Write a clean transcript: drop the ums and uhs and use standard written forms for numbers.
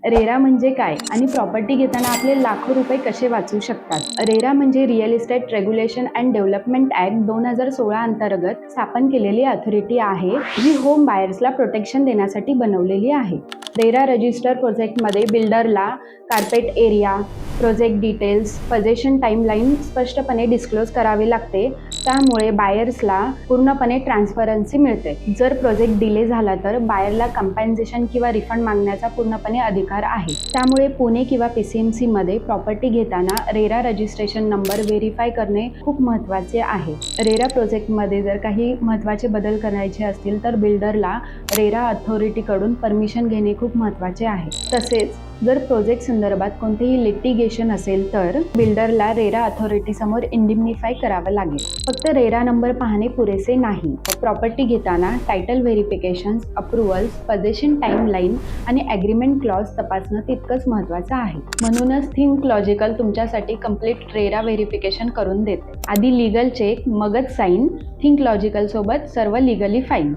RERA म्हणजे काय आणि प्रॉपर्टी घेताना आपले लाखो रुपये कसे वाचू शकतात? रेरा म्हणजे real estate regulation and development act 2016 अंतर्गत स्थापन केलेली अथॉरिटी आहे, जी होम बायर्सला प्रोटेक्शन देण्यासाठी बनवलेली आहे. रेरा रजिस्टर प्रोजेक्टमध्ये बिल्डरला carpet area, project details, possession timeline स्पष्टपणे डिस्क्लोज करावे लागते. त्यामुळे बायर्सला पूर्णपणे ट्रान्सपरन्सी मिळते. जर प्रोजेक्ट डिले झाला तर बायरला कंपेन्सेशन किंवा रिफंड मागण्याचा पूर्णपणे अधिकार आहे. त्यामुळे पुणे किंवा PCMC मध्ये प्रॉपर्टी घेताना रेरा रजिस्ट्रेशन नंबर व्हेरीफाय करणे खूप महत्त्वाचे आहे. रेरा प्रोजेक्टमध्ये जर काही महत्त्वाचे बदल करायचे असतील तर बिल्डरला रेरा अथॉरिटीकडून परमिशन घेणे खूप महत्त्वाचे आहे. तसेच जर प्रोजेक्ट संदर्भात कोणतेही लिटिगेशन असेल तर बिल्डरला रेरा अथॉरिटी समोर इंडिम्निफाय करावं लागेल. फक्त रेरा नंबर पाहणे पुरेसे नाही. प्रॉपर्टी घेताना टायटल व्हेरिफिकेशन्स, अप्रुव्हल्स, पोझेशन टाइमलाईन आणि ॲग्रीमेंट क्लॉज तपासणं तितकंच महत्त्वाचं आहे. म्हणूनच थिंक लॉजिकल तुमच्यासाठी कंप्लीट रेरा व्हेरिफिकेशन करून देते. आधी लीगल चेक, मगच साईन. थिंक लॉजिकल सोबत सर्व लीगली फाईन.